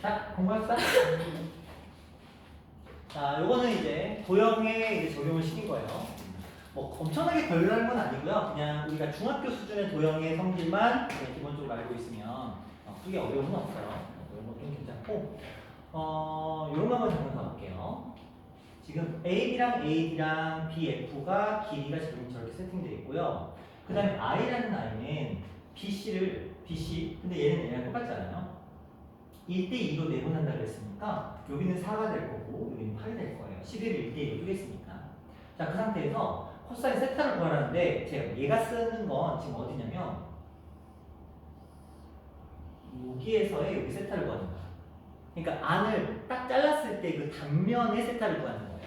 자, 공부합시다. 자, 요거는 이제 도형에 이제 적용을 시킨 거예요. 뭐 엄청나게 별다른 건 아니고요. 그냥 우리가 중학교 수준의 도형의 성질만 기본적으로 알고 있으면 크게 어려움은 없어요. 이런 것도 괜찮고, 이런 거 한번 잠깐 가볼게요. 지금 AB랑 AD랑 BF가 길이가 지금 저렇게 세팅되어 있고요. 그 다음에 I라는 아이는 BC, 근데 얘는 얘랑 똑같잖아요. 1대2로 내분한다고 했으니까 여기는 4가 될 거고 여기는 8이 될 거예요. 11을 1대2로 두겠으니까. 자, 그 상태에서 코사인 세타를 구하라는데 제가 얘가 쓰는 건 지금 어디냐면 여기에서의 여기 세타를 구하는 거야. 그러니까 안을 딱 잘랐을 때 그 단면의 세타를 구하는 거예요.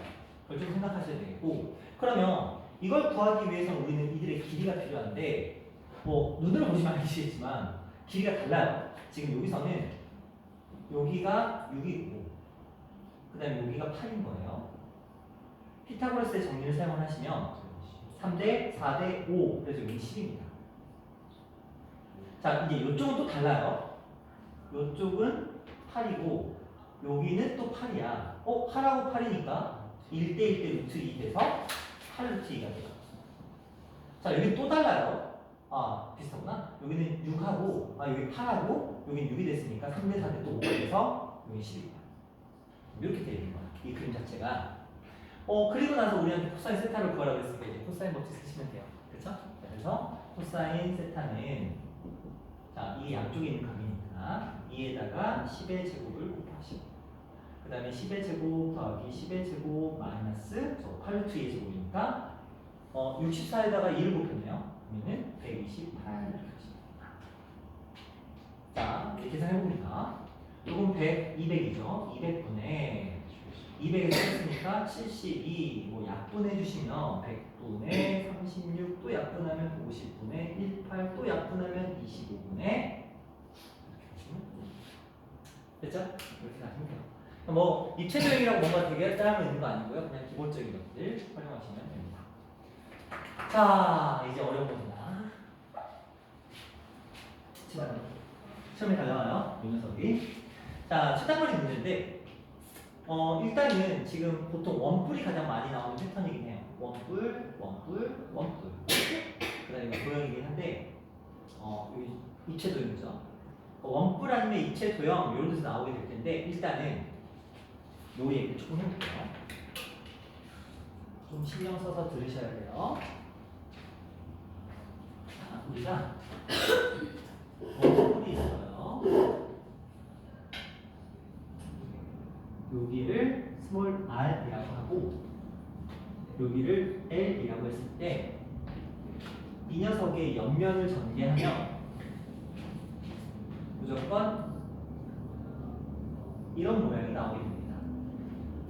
그걸 좀 생각하셔야 되겠고, 그러면 이걸 구하기 위해서는 우리는 이들의 길이가 필요한데 뭐 눈으로 보시면 아시겠지만 길이가 달라요. 지금 여기서는 여기가 6이고 그 다음에 여기가 8인 거예요. 피타고라스의 정리를 사용을 하시면 3대 4대 5, 그래서 여기 10입니다. 자, 이제 이쪽은 또 달라요. 이쪽은 8이고 여기는 또 8이야. 8하고 8이니까 1대 1대 루트 2 돼서 8 루트 2가 돼요. 자, 여기 또 달라요. 비슷하구나. 여기는 6하고, 여기 8하고, 여기는 6이 됐으니까 3대 4대 또 5가 돼서 여기 10이야. 이렇게 되어 있는 거야. 이 그림 자체가. 그리고 나서 우리한테 코사인 세타를 구하라고 했으니까 이제 코사인 법칙 쓰시면 돼요. 그렇죠? 그래서 코사인 세타는 자, 이 양쪽에 있는 각이니까 2에다가 10의 제곱을 곱하시고 그 다음에 10의 제곱 더하기 10의 제곱 마이너스 8루트 2의 제곱이니까 64에다가 2를 곱했네요. 그러면 128 이렇게 하십니다. 자, 이렇게 계산해봅니다. 요건 100, 200이죠. 200분의 200에서 했으니까 72, 뭐 약분해 주시면 100분의 36, 또 약분하면 50분의 18, 또 약분하면 25분의 이렇게 하시면 됐죠? 이렇게 하시면 돼요. 뭐 입체적이라고 뭔가 되게 짜고 있는 거 아니고요. 그냥 기본적인 것들 활용하시면 됩니다. 자, 이제 어려운 겁니다. 시험에 잘 나와요. 이 녀석이. 자, 최단거리 문제인데 일단은 지금 보통 원뿔이 가장 많이 나오는 패턴이긴 해요. 원뿔. 그 다음에 도형이긴 한데, 여기 입체 도형이죠. 원뿔 아니면 입체 도형, 이런 데서 나오게 될 텐데, 일단은 요 얘기를 조금 해볼게요. 좀 신경 써서 들으셔야 돼요. 자, 우리가 원뿔이 있어요. 여기를 스몰 r이라고 하고 여기를 l이라고 했을 때 이 녀석의 옆면을 전개하면 무조건 이런 모양이 나오게 됩니다.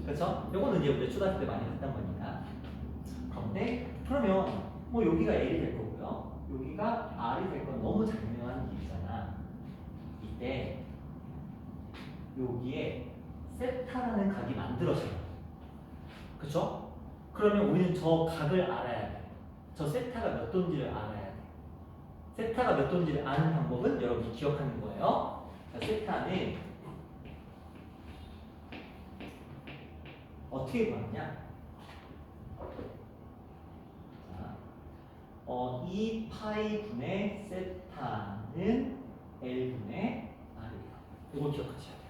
그렇죠? 요거는 이제 우리 초등학교 때 많이 했던 거니까. 그런데 그러면 뭐 여기가 l이 될 거고요. 여기가 r이 될 건 너무 장명한 길이잖아. 이때 여기에 세타라는 각이 만들어져요. 그쵸? 그러면 우리는 저 각을 알아야 돼. 저 세타가 몇 도인지를 알아야 돼. 세타가 몇 도인지를 아는 방법은 여러분이 기억하는 거예요. 자, 세타는 어떻게 구하느냐? 자, 2파이 분의 세타는 L분의 R이에요. 이거 기억하셔야 돼요.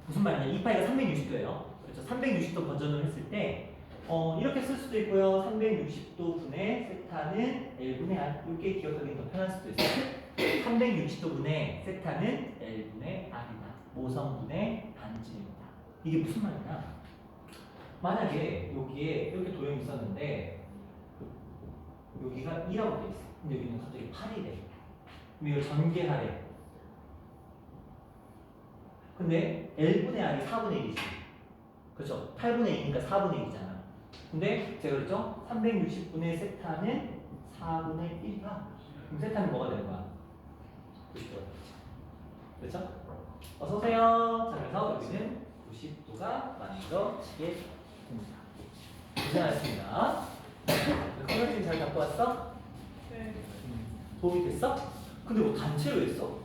무슨 말이냐? 2파이가 360도예요. 그렇죠? 360도 버전을 했을 때 이렇게 쓸 수도 있고요. 360도 분의 세타는 L분의 R. 이렇게 기억하기는 더 편할 수도 있어요. 360도 분의 세타는 L분의 R이다. 모성분의 반지름이다. 이게 무슨 말이냐? 만약에 여기에 이렇게 도형이 있었는데 여기가 2라고 돼 있어. 근데 여기는 갑자기 8이 돼. 그럼 이걸 전개하래. 근데 L분의 R이 4분의 1이지. 그렇죠? 8분의 2니까 4분의 1이잖아. 근데 제가 그랬죠? 360분의 세타는 4분의 1이야. 그럼 세타는 뭐가 되는 거야? 90도가 되죠. 그렇죠? 어서오세요. 자, 그래서 여기는 90도가 만들어지게 됩니다. 고생하셨습니다. 컬러 지금 잘 갖고 왔어? 네. 도움이 됐어? 근데 뭐 단체로 했어?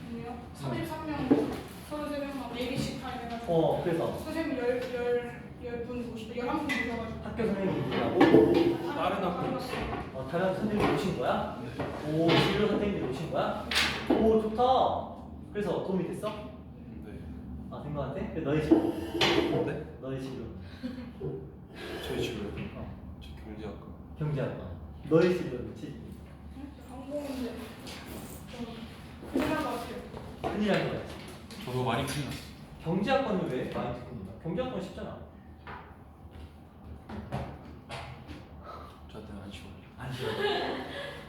아니요. 33명, 33명만 4개씩 다 해가지고. 그래서 선생님 10분 모시고 11분 모셔가지고. 학교 선생님들하고 다른 학교. 다른 선생님이 오신 거야? 오, 진로 선생님들이 오신 거야? 오, 좋다. 그래서 도움이 됐어? 네. 아, 된 거 같아? 근데 너의 진로. 네? 너의 진로. 저희 집으로요? 어, 저 경제학과. 경제학과. 너의 진로는 치. 항공인데 좀 큰일 난것 같아요. 큰일 날 거야. 저도 많이 큰일 났어요. 경제학과는 왜 많이 듣는다? 경제학과는 쉽잖아. 저한테는 안 쉬워요. 안 쉬워.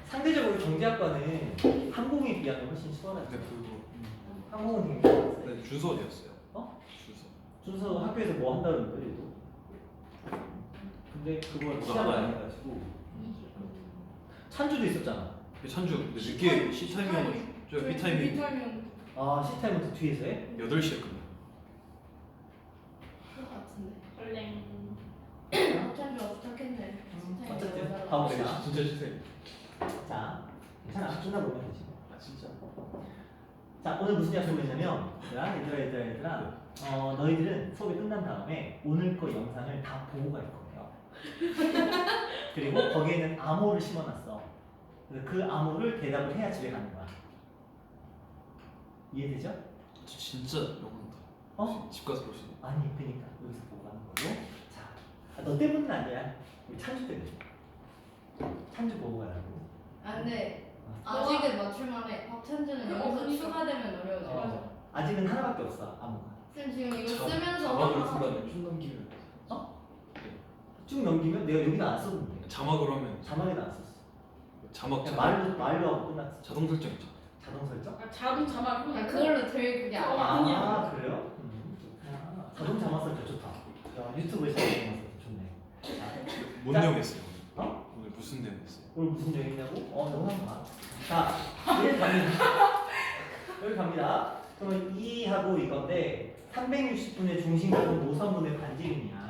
상대적으로 경제학과는 항공에 비하면 훨씬 수월하지. 근데 그거 항공은 되게 힘들었어. 네, 준서 어디였어요? 어? 준서. 준서 학교에서 뭐 한다는데 얘도. 근데 그걸 그거 시작을 안 알아요? 해가지고 찬주도 있었잖아. 그 찬주 근데 늦게 C타임이면 저 B타임이 B타임이면 아 C타임은 또 뒤에서 해? 8시에 끝나요. 그럴 것 같은데. 원래 합찬 줄 어떡했네. 어쨌든 가봅시다. 진짜 주세요. 자, 괜찮아. 끝나보면 되지. 아 진짜? 자, 오늘 무슨 약속을 했냐면 얘들아 너희들은 수업이 끝난 다음에 오늘 거 영상을 다 보고 갈 거예요. 그리고 거기에는 암호를 심어놨어. 그래서 그 암호를 대답을 해야 집에 가는 거야. 이해되죠? 저 진짜 영광다. 어? 집 가서 볼 수 있는. 아니, 그러니까 여기서 보고 가는 걸로. 자, 너 때문은 아니야. 우리 찬주 때문에. 찬주 보고 가라고. 아 근데 아직은 맞출만해. 박찬주는 그거 여기서 그러니까. 추가되면 어려워져. 맞아. 아직은 하나밖에 없어, 암호가. 쌤 지금 이거 자막을 쓰면서 순간에 쭉 넘기면. 쭉 넘기면 내가 여기다 안 썼는데. 자막으로 하면 자막에도 안 썼어. 자막 그냥 자동 말로 하고 끝났어. 자동 설정 있죠. 자동 설정? 자동 자막. 아, 그걸로 될 그게 아니야. 아니야. 그래요? 좋구나. 자동 자막 설정 좋다. 야, 유튜브에 자동 자막 설정 좋네. 자, 뭔 자. 내용 했어요? 어? 오늘 무슨 내용 했어요? 오늘 무슨 얘기냐고? 영상 봐. 자, 여기 갑니다. 여기 갑니다. 그러면 2하고 이건데 360분의 중심각은 노선분의 반지름이야.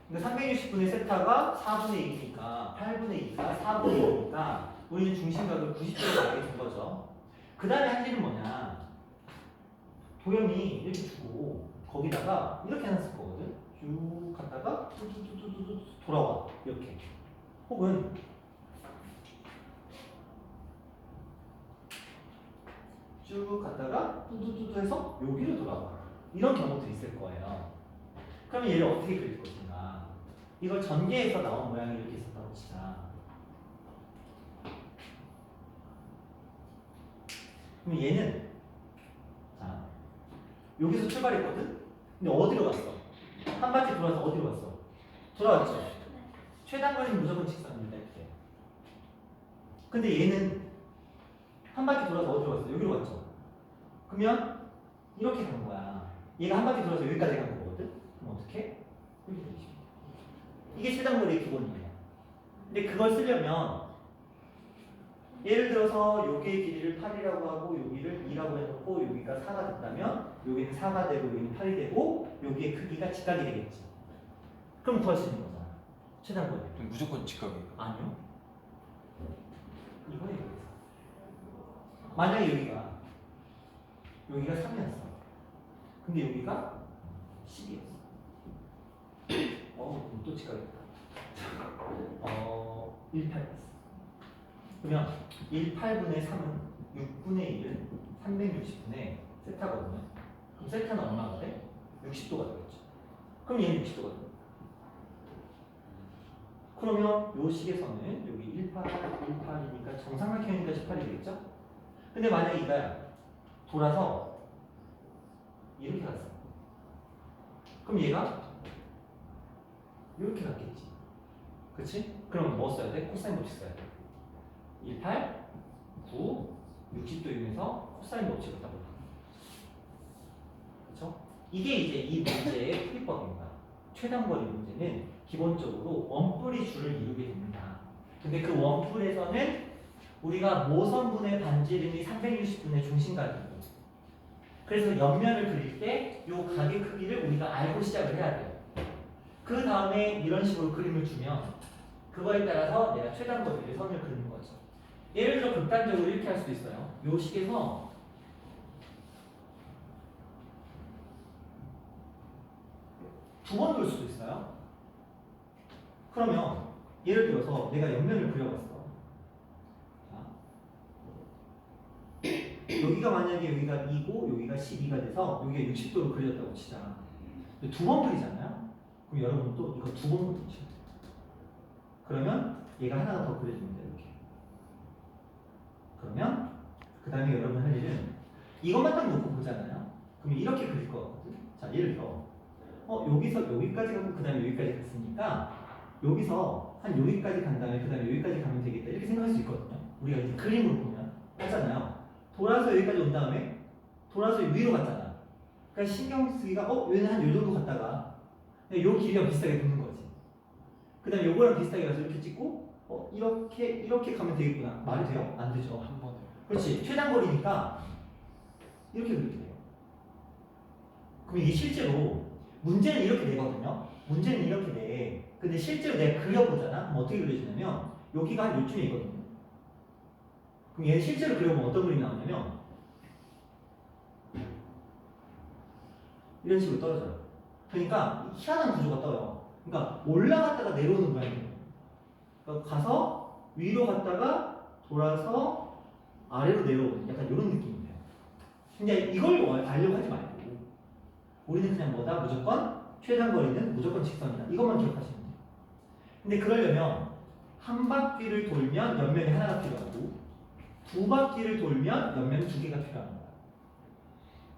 그러니까 360분의 세타가 4분의 2니까 8분의 2가 4분의 2니까 우리는 중심각을 90도로 가게 된 거죠. 그 다음에 할 일은 뭐냐? 도형이 이렇게 주고 거기다가 이렇게 하나 쓸 거거든. 쭉 갔다가 뚜뚜뚜뚜뚜 돌아와 이렇게. 혹은 쭉 갔다가 뚜뚜뚜뚜 해서 여기로 돌아와. 이런 경우도 있을 거예요. 그러면 얘를 어떻게 그릴 것인가? 이걸 전개해서 나온 모양이 이렇게 있었다고 치자. 그럼 얘는 자 여기서 출발했거든? 근데 어디로 갔어? 한 바퀴 돌아서 어디로 갔어? 돌아왔죠? 최단거리는 무조건 직선입니다 이렇게. 근데 얘는 한 바퀴 돌아서 어디로 갔어? 여기로 갔죠? 그러면 이렇게 간 거야. 얘가 한 바퀴 돌아서 여기까지 간 거거든? 그럼 어떻게? 이렇게 되지. 이게 최단거리의 기본이에요. 근데 그걸 쓰려면 예를 들어서 여기의 길이를 8이라고 하고 여기를 2라고 해놓고 여기가 4가 됐다면 여기는 4가 되고 여기는 8이 되고 여기의 크기가 직각이 되겠지. 그럼 구할 수 있는 거잖아. 최단거리. 그럼 무조건 직각이에요. 아니요. 이거에 대해서. 만약에 여기가 3이었어. 근데 여기가 10이었어. 그럼 또 직각이다. 18이었어. 그러면 18분의 3은 6분의 1은 360분의 세타거든요. 그럼 세타는 얼마가 돼? 60도가 되겠죠. 그럼 얘는 60도거든요. 그러면 요 식에서는 여기 18이니까 정삼각형이니까 18이 되겠죠? 근데 만약에 이거야 돌아서 이렇게 갔어. 그럼 얘가 이렇게 갔겠지. 그치? 그럼 뭐 써야 돼? 코사인 법칙 써야 돼. 18, 9, 60도 이용해서 코사인 법칙을 따보자. 그쵸? 이게 이제 이 문제의 풀이법입니다. 최단거리 문제는 기본적으로 원뿔이 줄을 이루게 됩니다. 근데 그 원뿔에서는 우리가 모선분의 반지름이 360분의 중심각이고 그래서 옆면을 그릴 때 이 각의 크기를 우리가 알고 시작을 해야 돼요. 그 다음에 이런 식으로 그림을 주면 그거에 따라서 내가 최단거리의 선을 그리는 거죠. 예를 들어 극단적으로 이렇게 할 수도 있어요. 요 식에서 두 번 돌 수도 있어요. 그러면 예를 들어서 내가 옆면을 그려봤어. 자, 여기가 만약에 여기가 2고 여기가 12가 돼서 여기가 60도로 그려졌다고 치자. 두 번 그리잖아요. 그럼 여러분 또 이거 두 번 그리죠. 그러면 얘가 하나가 더 그려지면 돼요. 이렇게. 그러면 그 다음에 여러분 할 일은 이것만 딱 놓고 보잖아요. 그럼 이렇게 그릴 것 같거든. 자, 예를 들어 여기서 여기까지 가고 그 다음에 여기까지 갔으니까 여기서 한 여기까지 간 다음에 그 다음에 여기까지 가면 되겠다 이렇게 생각할 수 있거든요. 우리가 이제 그림으로 보면 하잖아요. 돌아서 여기까지 온 다음에 돌아서 위로 갔잖아. 그러니까 신경 쓰기가 얘는 한 요 정도 갔다가 요 길이랑 비슷하게 붙는 거지. 그 다음에 요거랑 비슷하게 가서 이렇게 찍고 이렇게 가면 되겠구나. 말이 돼요? 안 되죠. 한 번에. 그렇지. 최단거리니까 이렇게 그렇게 돼요. 그럼 이게 실제로 문제는 이렇게 되거든요. 문제는 이렇게 돼. 근데 실제로 내가 그려보잖아. 그럼 어떻게 그려지냐면 여기가 한 요쯤에 있거든요. 그럼 얘 실제로 그려보면 어떤 그림이 나오냐면 이런 식으로 떨어져요. 그러니까 희한한 구조가 떠요. 그러니까 올라갔다가 내려오는 모양이에요. 그러니까 가서 위로 갔다가 돌아서 아래로 내려오는 약간 이런 느낌이에요. 근데 이걸 알려고 하지 말고 우리는 그냥 뭐다? 무조건 최단거리는 무조건 직선이다. 이것만 기억하시면 돼요. 근데 그러려면 한 바퀴를 돌면 옆면이 하나가 필요하고 두 바퀴를 돌면 옆면이 두 개가 필요합니다.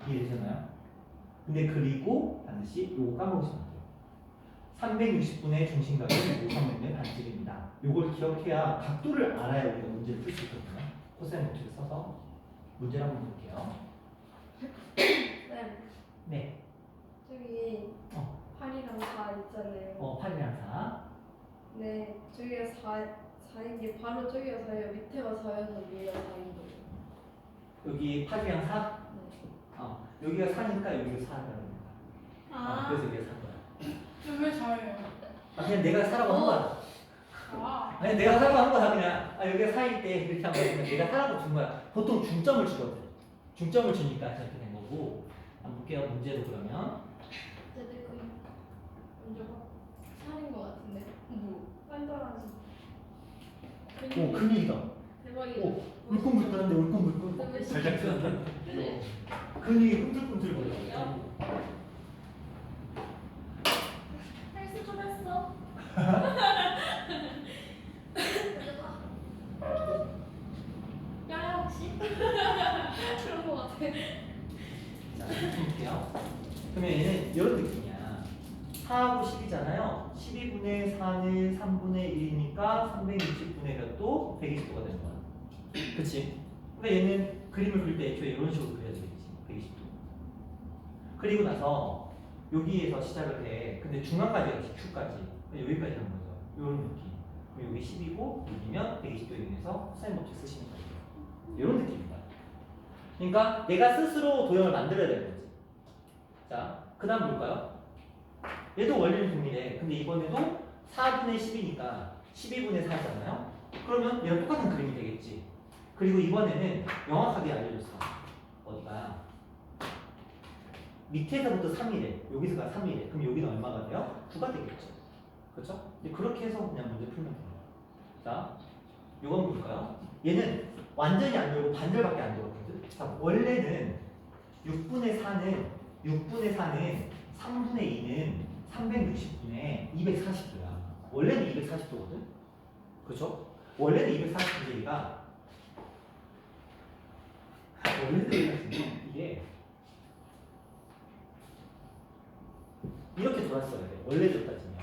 이해되셨나요? 근데 그리고 반드시 요거 까먹으시면 안 돼요. 360분의 중심각은 5,300의 반지름이다. 요걸 기억해야 각도를 알아야 우리가 문제를 풀 수 있거든요. 코사인 법칙을 써서 문제를 한번 볼게요. 네. 네. 저기 8이랑 4 있잖아요. 8이랑 4. 네. 저기가 4인 게 바로 저기가 4예요. 밑에가 4여서 위에가 4인 거예요. 여기 8이랑 4? 네. 여기가 4니까 여기가 4라는 거야. 그래서 여기가 4거야. 왜 잘해요? 그냥 내가 4라고 한 거야. 아니 내가 4라고 한 거야. 그냥 여기가 4일 때 이렇게 한 거야. 내가 4라고 준 거야. 보통 중점을 주거든. 중점을 주니까 저렇게 된 거고. 한번 볼게요. 문제로 그러면. 근데 그 먼저 4인 거 같은데. 뭐? 빤뻔하지. 오, 큰일이다. 대박이다. 오, 울컹불컹한데 울컹불컹. 왜 살짝 뜯었다. 근육이 꿈틀꿈틀 거려. 헬스 좀 했어. 야 혹시? 그런 거 같아. 자, 이렇게 볼게요. 그러면 얘는 이런 느낌이야. 4하고 10이잖아요. 12분의 4는 3분의 1이니까 360분의 몇도 120도가 되는 거야. 그치? 근데 얘는 그림을 그릴 때 애초에 이런 식으로 그려야 되겠지. 120도. 그리고 나서 여기에서 시작을 해. 근데 중간까지 가지, Q까지. 여기까지 하는 거죠. 이런 느낌. 그럼 여기 10이고 여기면 120도 이용해서 코사인 법칙 쓰시는 거예요. 이런 느낌입니다. 그러니까 내가 스스로 도형을 만들어야 되는 거지. 자, 그 다음 볼까요? 얘도 원리는 동일해. 근데 이번에도 4분의 10이니까 12분의 4잖아요? 그러면 얘랑 똑같은 그림이 되겠지. 그리고 이번에는 명확하게 알려줬어. 어디가? 밑에서부터 3이래. 여기서가 3이래. 그럼 여기는 얼마가 돼요? 9가 되겠죠. 그렇죠? 근데 그렇게 해서 그냥 문제 풀면 돼요. 자, 요건 볼까요? 얘는 완전히 안 돌고 반절밖에 안 돌거든. 자, 원래는 6분의 4는 3분의 2는 360분의 240도야. 원래는 240도거든. 그렇죠? 원래는 240도니까 원래는 240도 이게 이렇게 돌았어야 돼. 원래대로 따지면.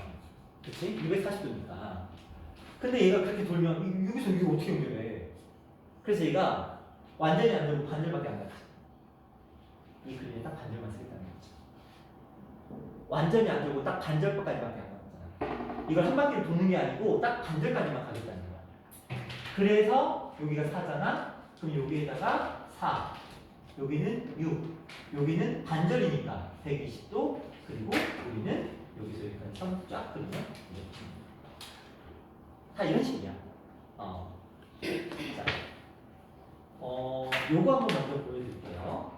그치? 240도니까. 근데 얘가 그렇게 돌면 여기서 여기 어떻게 연결해? 그래서 얘가 완전히 안 돌고 반절밖에 안 갔지. 이 그림에 딱 반절만 쓰겠다는 거지. 완전히 안 돌고 딱 반절까지밖에 안 갔잖아. 이걸 한 바퀴를 도는 게 아니고 딱 반절까지만 가겠다는 거야. 그래서 여기가 4잖아. 그럼 여기에다가 4. 여기는 6. 여기는 반절이니까 120도. 그리고 여기는 여기서 여기까지 선 쫙 그리면 이렇게. 다 이런 식이야. 자, 요거 한번 먼저 보여드릴게요.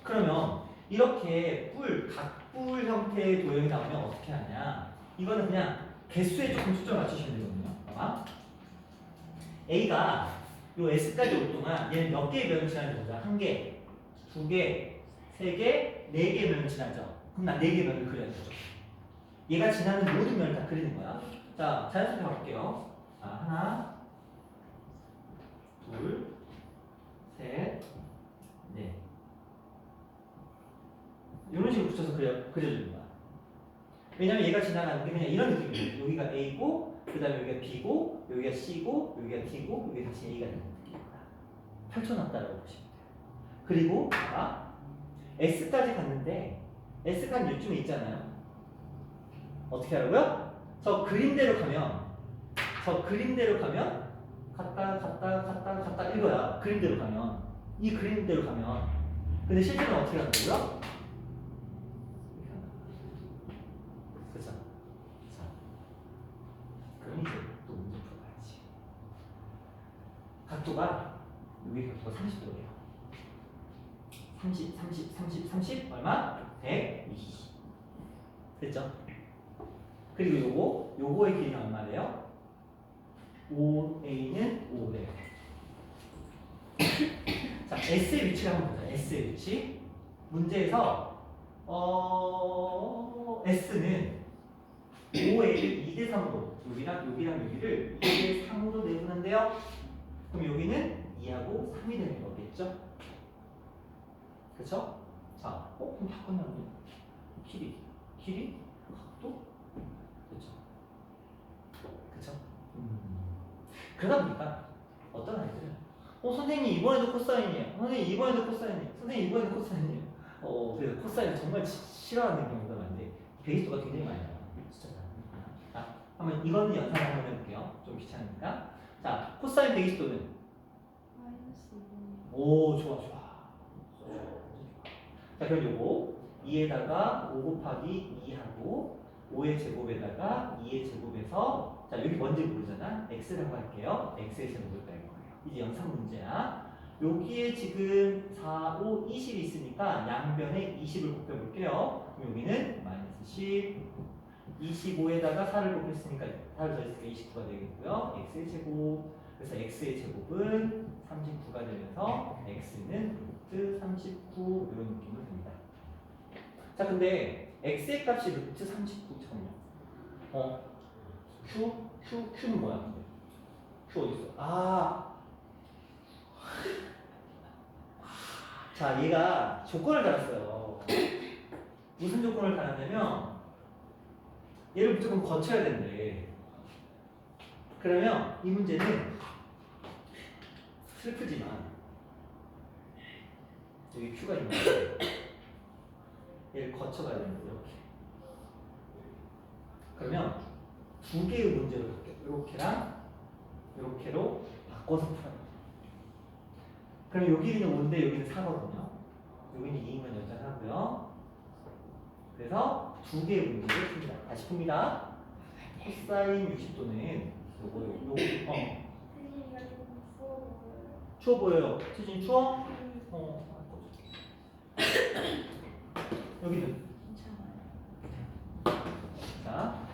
그러면 이렇게 각뿔 형태의 도형이 나오면 어떻게 하냐? 이거는 그냥 개수에 조금 초점을 맞추시면 되거든요. 봐봐. A가 요 S까지 올 동안 얘는 몇 개의 면을 지나는지 보자. 1개, 2개, 3개, 4개의 면을 지나죠. 그럼 난 4개의 면을 그려야 되죠. 얘가 지나는 모든 면을 다 그리는 거야. 자, 자연스럽게 가볼게요. 자, 하나, 둘, 셋, 넷. 이런 식으로 붙여서 그려주는 거야. 왜냐면 얘가 지나가는 게 그냥 이런 느낌이에요. 여기가 A고, 그 다음에 여기가 B고, 여기가 C고, 여기가 D고, 여기가 다시 A가 되는 느낌입니다. 펼쳐놨다라고 보시면 돼요. 그리고 봐봐. S까지 갔는데 S까지 요쯤에 있잖아요. 어떻게 하라고요? 저 그림대로 가면 갔다 이거야. 그림대로 가면 이 그림대로 가면 근데 실제로는 어떻게 한다고요? 그렇죠? 자, 그럼 이제 또 문제 풀어봐야지. 각도가 여기 각도가 30도예요. 30 얼마? 120 됐죠? 그리고 요거의 길이는 얼마래요? 5A는 5래요. 자, S의 위치를 한번 보자. S의 위치. 문제에서 S는 5A를 2대 3으로 여기랑 여기를 2대 3으로 내보는데요. 그럼 여기는 2하고 3이 되는 거겠죠? 그쵸? 자, 그럼 다 끝났네. 길이, 각도, 그쵸? 그러다 보니까 어떤 아이들은 선생님 이번에도 코사인이에요. 선생님 이번에도 코사인이에요. 선생님 이번에도 코사인이에요. 그래서 코사인을 정말 싫어하는 경우가 많은데 베이스도가 굉장히 많이 나와요. 진짜 많아요. 자, 한번 이거는 연산을 한번 해볼게요. 좀 귀찮으니까. 자, 코사인 베이스도는 오 좋아. 자, 그럼 요거 2에다가 5 곱하기 2하고 5의 제곱에다가 2의 제곱에서 자 여기 뭔지 모르잖아. x라고 할게요. x의 제곱을 뺄 거예요. 이제 연산 문제야. 여기에 지금 4, 5, 20이 있으니까 양변에 20을 곱해볼게요. 그럼 여기는 마이너스 10 25에다가 4를 곱했으니까 4를 더했으니까 29가 되겠고요. x의 제곱 그래서 x의 제곱은 39가 되면서 x는 루트 39 이런 느낌으로 됩니다. 자 근데 x의 값이 루트 39 잠깐만요. Q는 뭐야? 근데? Q 어디 있어? 자 얘가 조건을 달았어요. 무슨 조건을 달았냐면 얘를 무조건 거쳐야 된대. 그러면 이 문제는 슬프지만 여기 Q가 있는데 얘를 거쳐가야 되는데 이렇게. 그러면 두 개의 문제로 바뀌어요. 이렇게랑 이렇게로 바꿔서 풀어요. 그럼 여기는 5인데 여기는 4거든요. 여기는 2만 연산하고요. 그래서 두 개의 문제를 풉니다. 다시 풉니다. 코사인 60도는 요거 추워 보여요. 수진 추워? 여기는 자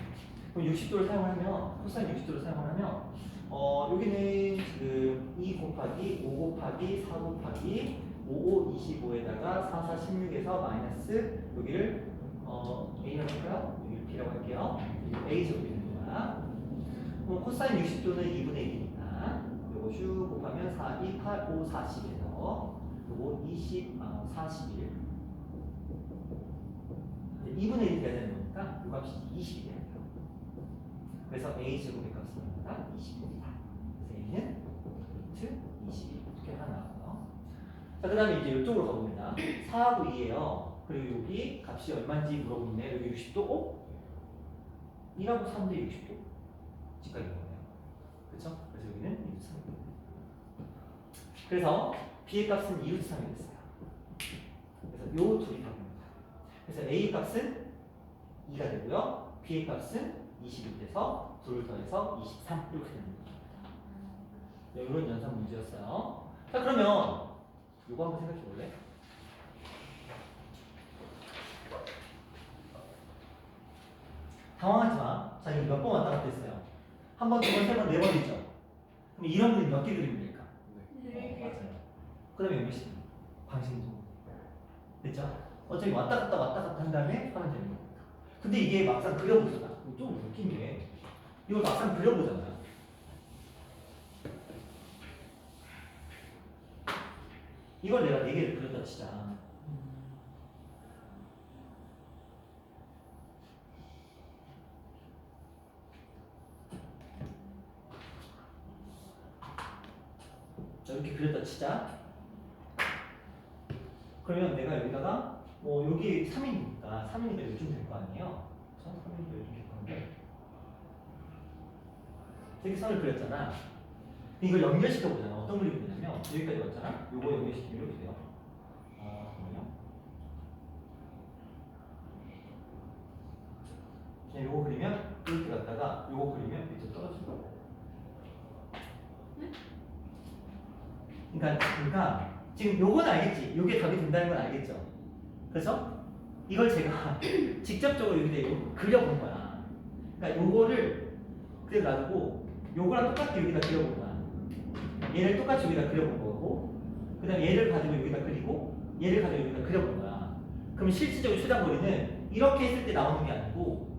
그럼 60도를 사용하면 코사인 60도를 사용하면 여기는 지금 2 곱하기 5 곱하기 4 곱하기 5, 25에다가 4, 4, 16에서 마이너스 여기를 A라고 할까요? 여기를 B라고 할게요. A 제곱이 되는 거야. 그럼 코사인 60도는 2분의 1이니까 요거 슈 곱하면 4, 2, 8, 5, 40에서 요거 20, 41 2분의 1이 돼야 되는 거니까 이 값이 20이 돼야 돼요. 그래서 A 제곱의 값은 얼마다? 20입니다. 그래서 A는 루트 21 이렇게 하나 나왔고요. 자, 그 다음에 이제 이쪽으로 가봅니다. 4하고 2예요. 그리고 여기 값이 얼마인지 물어보고 있네. 여기 60도? 1하고 3대 60도? 직각인 거네요. 그쵸? 그래서 여기는 2루트 3입니다. 그래서 B의 값은 2루트 3이 됐어요. 그래서 요 둘이 답입니다. 그래서 A 값은 2가 되고요. B의 값은 20이 돼서 둘을 더해서 23 이렇게 됩니다. 네, 이런 연산 문제였어요. 자 그러면 이거 한번 생각해 볼래? 당황하지 마. 자 이거 몇 번 왔다 갔다 했어요. 한 번, 두 번, 세 번, 네 번이죠. 그럼 이런 그림 몇 개 그리면 될까? 네. 맞아요. 그 다음에 여기 방심도. 됐죠? 어차피 왔다 갔다 한 다음에 하면 되는 거니까. 근데 이게 막상 그려보잖아. 좀 웃긴 게 이걸 막상 그려보잖아. 이걸 내가 4개를 그렸다 치자. 자, 이렇게 그렸다 치자. 그러면 내가 여기다가 뭐 여기 3이니까 3이니까 요즘 될 거 아니에요? 3이니까 요즘 될 건데 이렇게 선을 그렸잖아. 이걸 연결시켜 보잖아. 어떤 그림이 되냐면 여기까지 왔잖아. 요거 연결시키면 이렇게 돼요. 잠깐만요. 그냥 요거 그리면 이렇게 갔다가 요거 그리면 밑으로 떨어지는 거고. 그러니까 지금 요건 알겠지? 요게 답이 된다는 건 알겠죠? 그래서 이걸 제가 직접적으로 여기다 그려본 거야. 그러니까 요거를 그대로 놔두고 요거랑 똑같이 여기다 그려본 거야. 얘를 똑같이 여기다 그려본 거고 그 다음에 얘를 가지고 여기다 그리고 얘를 가지고 여기다 그려본 거야. 그럼 실질적으로 최단거리는 이렇게 했을 때 나오는 게 아니고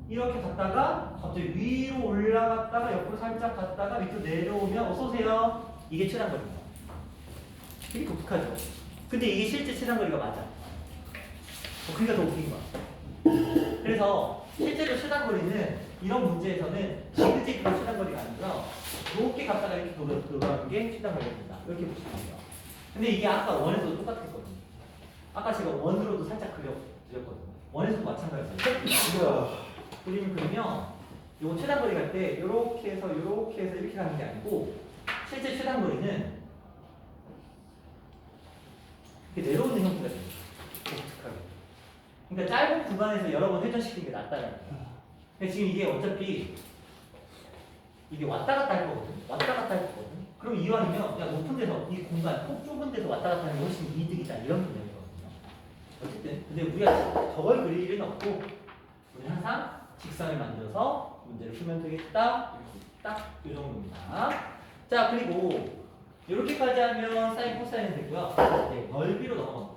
이렇게 갔다가 갑자기 위로 올라갔다가 옆으로 살짝 갔다가 밑으로 내려오면 어서오세요. 이게 최단거리입니다. 되게 독특하죠? 근데 이게 실제 최단거리가 맞아. 그러니까 더 웃긴 거야. 그래서 실제로 최단거리는 이런 문제에서는 지그재그로 최단거리가 아니라 이렇게 갔다가 이렇게 돌아가는 게 최단거리입니다. 이렇게 보시면 돼요. 근데 이게 아까 원에서도 똑같았거든요. 아까 제가 원으로도 살짝 그려드렸거든요. 원에서도 마찬가지예요. 그림을 그리면 이거 최단거리 갈 때 이렇게 해서 이렇게 가는 게 아니고 실제 최단거리는 이렇게 내려오는 형태가 돼요. 독특하게. 그러니까 짧은 구간에서 여러 번 회전시키는 게 낫다는 거예요. 근데 지금 이게 어차피 이게 왔다 갔다 할 거거든. 왔다 갔다 할 거거든. 그럼 이왕이면 야 높은 데서 이 공간, 폭 좁은 데서 왔다 갔다 하는 게 훨씬 이득이다 이런 개념이거든요. 어쨌든 근데 우리가 저걸 그릴 일은 없고 우리는 항상 직선을 만들어서 문제를 풀면 되겠다. 딱 이 정도입니다. 자 그리고 이렇게까지 하면 사인 코사인은 되고요. 네, 넓이로 넘어갑니다.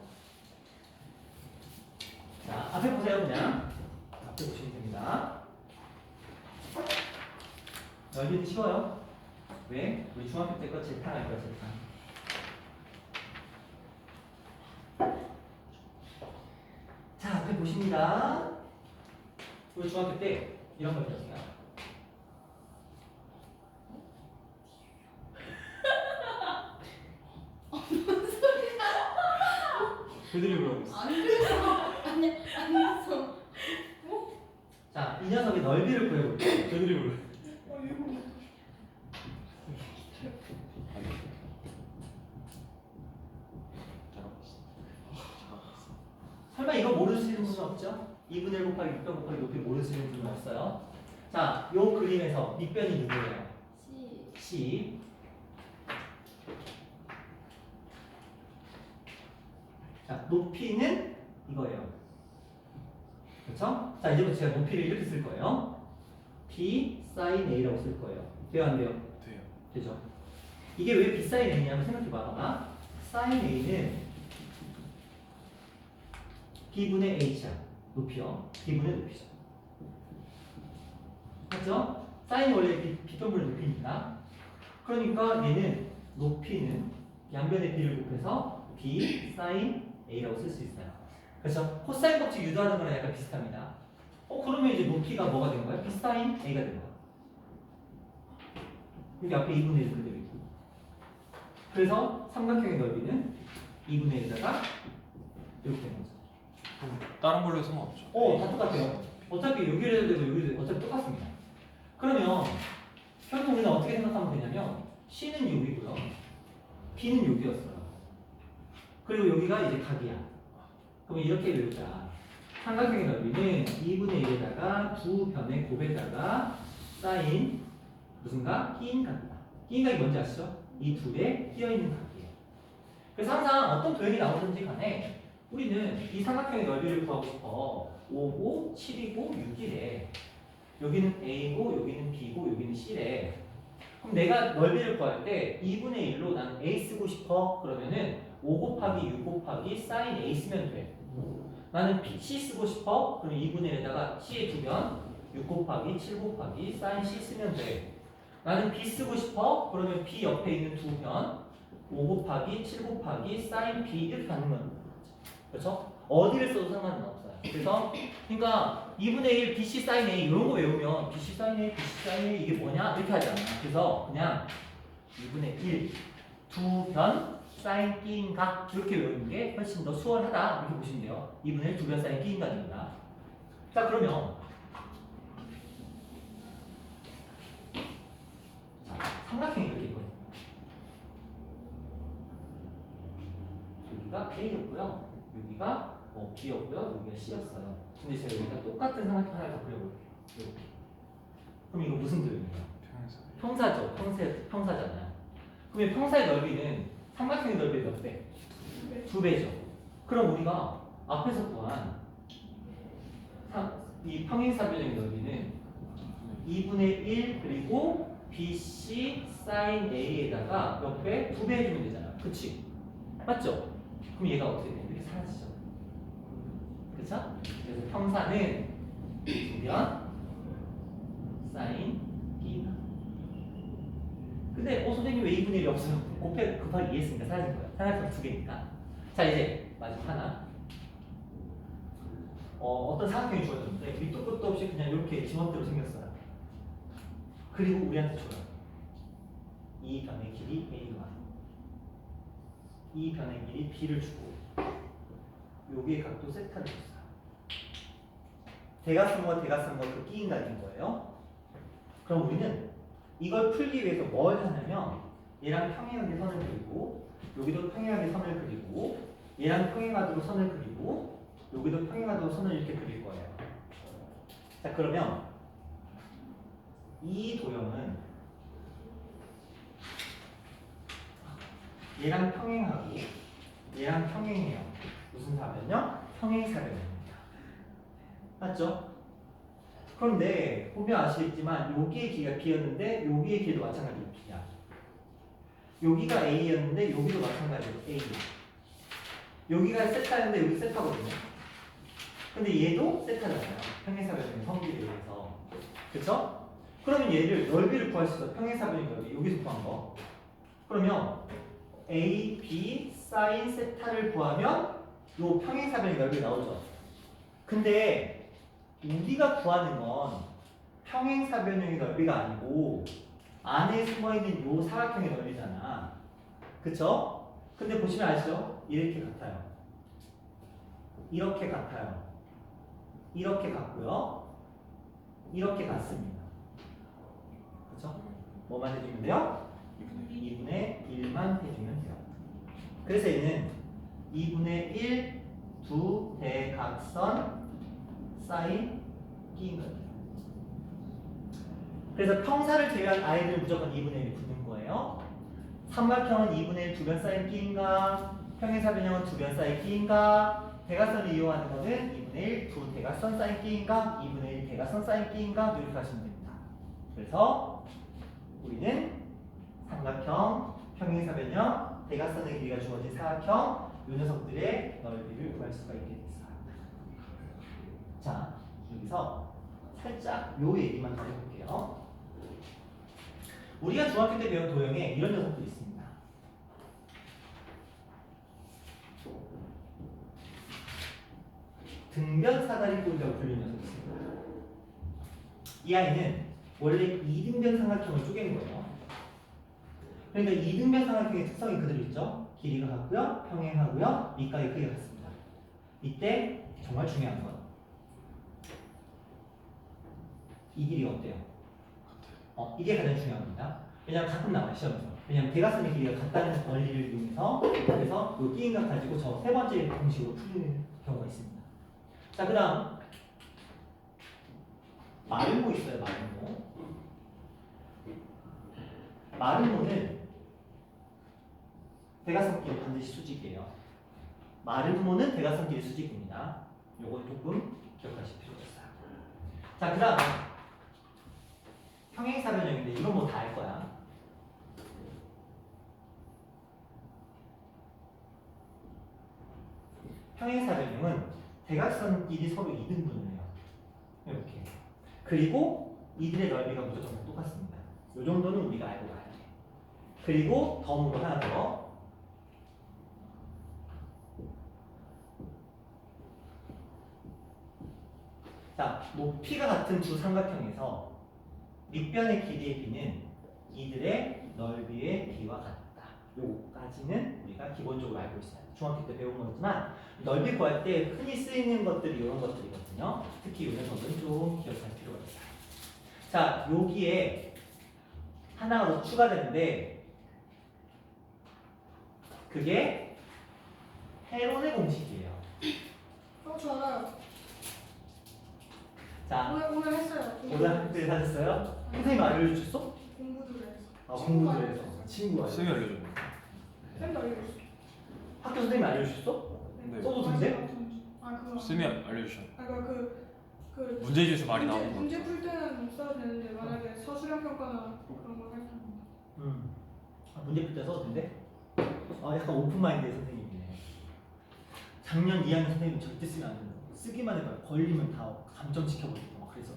자 앞에 보세요. 그냥 앞에 보시면 됩니다. 넓이는 쉬워요. 왜? 우리 중학교 때 거 재탕 할 거야 재탕. 자 앞에 보십니다. 우리 중학교 때 이런 거 있었어요. 해드리고 하겠어. 안 그랬어. 아니 안 그랬어. 자, 이 녀석의 넓이를 구해볼게요. 해드리고. 이거 설마 이거 모르시는 분은 없죠? 2분의 1 곱하기 6변 곱하기 높이 모르시는 분은 없어요. 자, 요 그림에서 밑변이 누구예요? C. 자, 높이는 이거예요. 그렇죠? 자, 이제부터 제가 높이를 이렇게 쓸 거예요. B sin A라고 쓸 거예요. 돼요, 안 돼요? 돼요. 되죠? 이게 왜 B sin A냐면 생각해봐. sin A는 B분의 H야. 높이요. B분의 높이죠. 맞죠? 사인이 원래 B변분의 높이니까. 그러니까 얘는 높이는 양변의 B를 곱해서 B sin A라고 쓸 수 있어요. 그래서 코사인 법칙 유도하는 거랑 약간 비슷합니다. 그러면 이제 높이가 뭐가 된 거예요? B sin A가 된 거예요. 여기 앞에 2분의 1 그대로 있고. 그래서 삼각형의 넓이는 2분의 1에다가 이렇게 된 거죠. 다른 걸로 해서 상관없죠. 다 똑같아요. 어차피 여기를 해도 여기도 어차피 똑같습니다. 그러면 결국 우리는 어떻게 생각하면 되냐면 C는 여기고요. B는 여기였어요. 그리고 여기가 이제 각이야. 그럼 이렇게 외우자. 삼각형의 넓이는 2분의 1에다가 두 변의 곱에다가 사인 무슨 각? 끼인 각이다. 끼인 각이 뭔지 아시죠? 이 둘에 끼어있는 각이에요. 그래서 항상 어떤 도형이 나오든지 간에 우리는 이 삼각형의 넓이를 구하고 싶어. 5고 7이고 6이래. 여기는 A고 여기는 B고 여기는 C래. 그럼 내가 넓이를 구할 때 2분의 1로 나는 A 쓰고 싶어. 그러면은 5 곱하기 6 곱하기 사인 A 쓰면 돼. 나는 B, C 쓰고 싶어. 그럼 2분의 1에다가 C에 두면 6 곱하기 7 곱하기 사인 C 쓰면 돼. 나는 B 쓰고 싶어. 그러면 B 옆에 있는 두 변 5 곱하기 7 곱하기 사인 B 이렇게 가는 거야. 그렇죠? 어디를 써도 상관은 없어요. 그래서 그러니까 2분의 1 BC 사인 A 이런 거 외우면 BC 사인 A, BC 사인 A 이게 뭐냐 이렇게 하잖아. 그래서 그냥 2분의 1 두 변 사인 끼인각 이렇게 외우는 게 훨씬 더 수월하다 이렇게 보시면 돼요. 2분의 1 두 변 사인 끼인각입니다. 자 그러면 삼각형이 이렇게 있거든요. 여기가 A였고요. 여기가 B였고요. 여기가 C였어요. 근데 제가 여기가 똑같은 삼각형 하나 더 그려볼게요. 이렇게. 그럼 이거 무슨 도형이에요? 평사죠. 평사잖아요. 그러면 평사의 넓이는 삼각형의 넓이의 몇 배? 2배죠. 그럼 우리가 앞에서 구한 이 평행사변의 넓이는 2분의 1 그리고 BC 사인 A에다가 몇 배? 2배 해주면 되잖아. 그치? 맞죠? 그럼 얘가 어떻게 돼? 이렇게 사라지죠. 그쵸? 그래서 평사는 2변 사인 끼인각. 근데 선생님 왜 2분의 1이 없어요? 급하게 이해했으니까 사라진 거예요. 삼각형 2개니까. 자 이제 마지막 하나. 어떤 삼각형이 주어졌는데 밑도 끝도 없이 그냥 이렇게 지멋대로 생겼어요. 그리고 우리한테 줘요. 이 변의 길이 A와 이 변의 길이 B를 주고 여기에 각도 세타를 줬어요. 대각선과 대각선과 그 끼인각인 거예요. 그럼 우리는 이걸 풀기 위해서 뭘 하냐면 얘랑 평행하게 선을 그리고 여기도 평행하게 선을 그리고 얘랑 평행하도록 선을 그리고 여기도 평행하도록 선을 이렇게 그릴 거예요. 자 그러면 이 도형은 얘랑 평행하고 얘랑 평행해요. 무슨 사변요? 평행사변입니다. 맞죠? 그런데 보면 아시겠지만 여기의 길이가 B였는데 여기의 길이도 마찬가지로 B야. 여기가 A였는데 여기도 마찬가지로 A. 여기가 세타였는데 여기 세타거든요. 근데 얘도 세타잖아요. 평행사변의 성질에 의해서. 그쵸? 그러면 얘를 넓이를 구할 수 있어. 평행사변의 넓이 여기서 구한 거. 그러면 A, B, 사인 세타를 구하면 요 평행사변의 넓이 나오죠. 근데 우리가 구하는 건 평행사변형의 넓이가 아니고 안에 숨어있는 요 사각형의 넓이잖아. 그쵸? 근데 보시면 아시죠? 이렇게 같아요. 이렇게 같아요. 이렇게 같고요. 이렇게 같습니다. 그쵸? 뭐만 해주면 돼요? 2분의 1만 해주면 돼요. 그래서 얘는 2분의 1 두 대각선 사인 끼인 거예요. 그래서 평사를 제외한 아이들은 무조건 2분의 1이 붙는 거예요. 삼각형은 2분의 1 두 변 사인 끼인각, 평행사변형은 두 변 사인 끼인각, 대각선을 이용하는 거는 2분의 1 두 대각선 사인 끼인각, 2분의 1 대각선 사인 끼인각 이렇게 하시면 됩니다. 그래서 우리는 삼각형, 평행사변형, 대각선의 길이가 주어진 사각형 이 녀석들의 넓이를 구할 수가 있게 됐어요. 자, 여기서 살짝 요 얘기만 더 해볼게요. 우리가 중학교 때 배운 도형에 이런 녀석들이 있습니다. 등변 사다리꼴이라고 불리는 녀석이 있습니다. 이 아이는 원래 2등변 삼각형을 쪼갠 거예요. 그러니까 2등변 삼각형의 특성이 그대로 있죠. 길이가 같고요, 평행하고요, 밑각의 크기가 같습니다. 이때 정말 중요한 건 이 길이가 어때요? 이게 가장 중요합니다. 왜냐하면 가끔 나와요, 시험에서. 왜냐하면 대각선의 길이가 같다는 원리를 이용해서 그래서 이 끼인각 가지고 저 세 번째 공식으로 풀리는 경우가 있습니다. 자, 그 다음 마름모 있어요, 마름모. 마름모는 대각선끼리 반드시 수직이에요. 마른 부모는 대각선끼리 수직입니다. 요건 조금 기억하실 필요가 있어요. 자, 그 다음에 평행사변형인데 이건 뭐 다 알 거야. 평행사변형은 대각선끼리 서로 이등분을 해요. 이렇게. 그리고 이들의 넓이가 무조건 똑같습니다. 이 정도는 우리가 알고 가야 돼. 그리고 덤으로 하나 더. 자, 높이가 같은 두 삼각형에서 밑변의 길이의 비는 이들의 넓이의 비와 같다. 요까지는 우리가 기본적으로 알고 있어요. 중학교 때 배운 거지만 넓이 구할 때 흔히 쓰이는 것들이 이런 것들이거든요. 특히 이 녀석은 좀 기억할 필요가 있어요. 자, 여기에 하나가 더 추가되는데 그게 헤론의 공식이에요. 저 알아요. 자, 오늘 했어요. 오늘 학교에 하셨어요? 선생님 알려주셨어? 공부도 해서. 아, 공부도 해서. 친구가 쌤이 알려줬네. 쌤도 알려줬어. 학교 선생님이 알려주셨어? 네. 써도 된대? 아 그거. 쌤이 알려주셨. 아 그 문제지에서 말이 나오는 거. 문제 풀 때는 못 써도 되는데 만약에 서술형 평가나 그런 걸 할 때는. 아, 문제 풀 때 써도 된대? 아, 약간 오픈마인드의 선생님이네. 작년 2학년 선생님은 절대 쓰면 안 된다. 쓰기만 해봐요. 걸리면 다 감점 지켜버리고 막 그래서.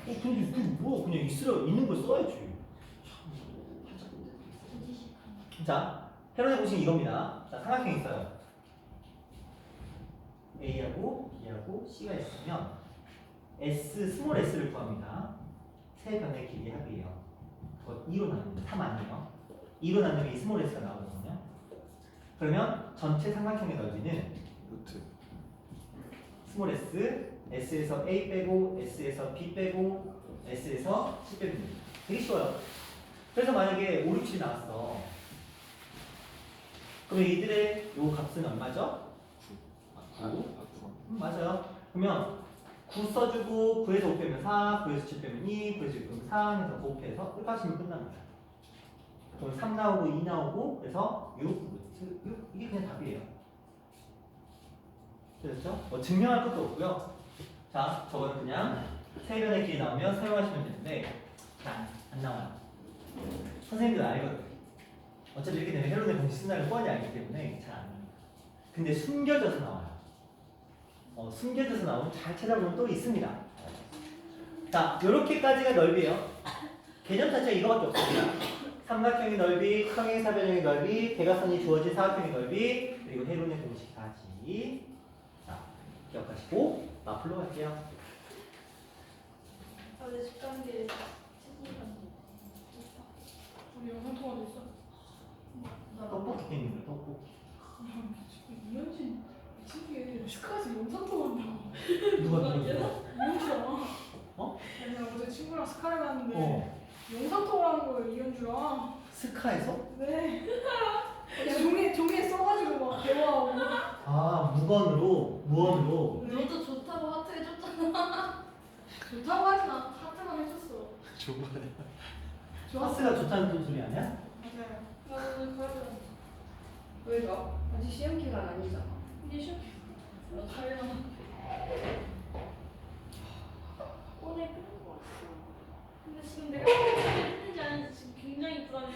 근데 그 뭐 그냥 있는 걸 써야지. 자, 헤론의 공식은 이겁니다. 자, 삼각형이 있어요. A하고 B하고 C가 있으면 스몰 s를 구합니다. 세 변의 길이 합이에요. 그거 2로 나누면 3 아니에요. 2로 나누면 이 스몰 s가 나오거든요. 그러면 전체 삼각형의 넓이는 루트. 스몰 s, s에서 a 빼고 s에서 b 빼고 s에서 c 빼면 됩니다. 되게 쉬워요. 그래서 만약에 5, 6, 7 나왔어. 그러면 이들의 요 값은 얼마죠? 9. 맞아요. 그러면 9 써주고 9에서 5 빼면 4, 9에서 7 빼면 2, 9에서 6 빼면 3 해서 9 빼서 끝까지면 끝납니다. 그럼 3 나오고 2 나오고 그래서 6 이게 그냥 답이에요. 됐죠? 뭐 증명할 것도 없고요. 자, 저건 그냥 세 변의 길이 나오면 사용하시면 되는데 자, 안 나와요. 선생님들 알거든. 어차피 이렇게 되면 헤론의 공식 쓴다는 걸 뻔히 알기 때문에 잘 안 나와요. 근데 숨겨져서 나와요. 숨겨져서 나오면 잘 찾아보면 또 있습니다. 자, 요렇게까지가 넓이에요. 개념 자체가 이거밖에 없습니다. 삼각형의 넓이, 평행사변형의 넓이, 대각선이 주어진 사각형의 넓이, 그리고 헤론의 공식까지. 자, 기억하시고 마플로 갈게요. 근데 직관계 친구랑 우리 영상 통화도 있어. 떡볶이 게임입니다. 떡볶이. 이현진 친구에 스카이에서 영상 통화한다고. 누가? 이현주랑. 어? 내가 어제 친구랑 스카를 갔는데 어. 영상 통화하는 거예요 이현주랑. 스카에서? 네. 그냥 종이에 써가지고 막 대화하고. 아, 무언으로. 너도 좋다고 하트 해줬잖아. 좋다고 하진 않아. 하트만 해줬어. 좋은 거 아니야? 좋았어. 하스가 좋다는 소리 아니야? 맞아요. 나 오늘 가야 돼. 왜 가? 아직 시험 기간 아니잖아. 이게 시험. 나 달려. 오늘 끝난 거 같아. 근데 지금 내가 했는지 안 했는지 지금 굉장히 불안해.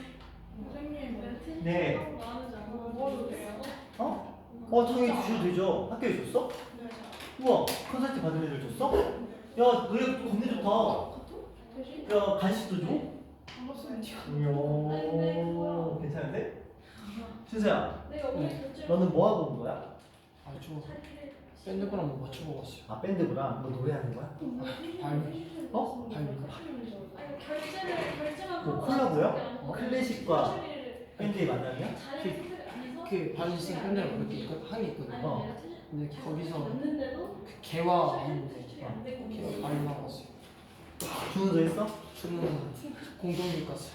선생님. 멘트 네. 하고 나는지 안 하고. 먹어도 돼요? 당연히 주셔도 되죠. 학교에 줬어? 네. 우와, 컨설팅 받은 애들 줬어? 야, 너희 겁내 좋다. 대신 야, 간식도 줘? 안 먹으면 돼요. 이야, 괜찮은데? 준서야, 내가 오늘 결제 너는 뭐 하고 온 거야? 아, 저 자리를 밴드부랑 뭐 맞춰보고 왔어요. 아, 밴드구나. 너 노래하는 거야? 어? 아니 결제만 뭐 하고 콜라보야? 나서 그냥 클래식과 자리를 밴드의 만남이야? 자리를 선택 안 해서 그 반스 밴드랑 그렇게 한게 있거든요. 어. 근데 거기서 넣는데도 그 개화 하는데 출출이 안 되고 개화 많이 나왔어요. 준호도 했어? 저는 공동일 갔어요.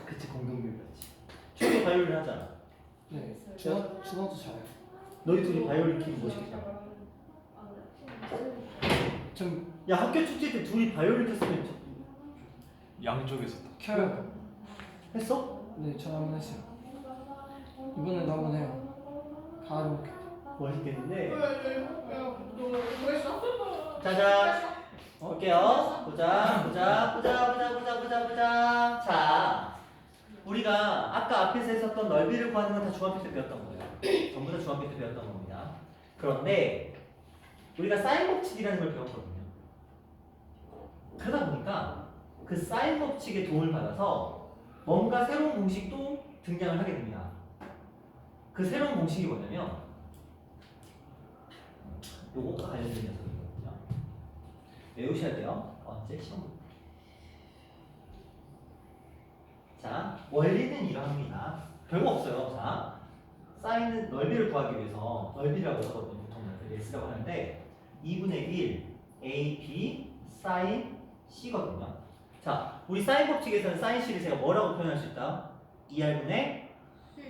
그치, 공동교육이었지. 최고 바이올린 하잖아. 네, 준호도 잘해요. 너희 둘이 바이올린 키는 뭐 시키자. 전 야, 학교 축제 때 둘이 바이올린 켰으면 양쪽에서 다. 켜요. 했어? 네, 저 한번 했어요. 멋있겠는데. 너 뭐했어? 자자. 볼게요. 보자. 자, 우리가 아까 앞에서 했었던 넓이를 구하는 건 다 중학교 때 배웠던 거예요. 전부 다 중학교 때 배웠던 겁니다. 그런데 우리가 사인 법칙이라는 걸 배웠거든요. 그러다 보니까 그 사인 법칙의 도움을 받아서 뭔가 새로운 공식도 등장을 하게 됩니다. 그 새로운 공식이 뭐냐면 요것과 관련된 녀석이거든요. 외우셔야 돼요. 언제 시험. 자, 원리는 이러합니다. 별거 없어요. 자, 사인은 넓이를 구하기 위해서 넓이라고 하거든요. 보통 S라고 하는데 2분의 1 AB 사인 C거든요. 자, 우리 사인 법칙에서는 사인 C를 제가 뭐라고 표현할 수 있다? 2R분의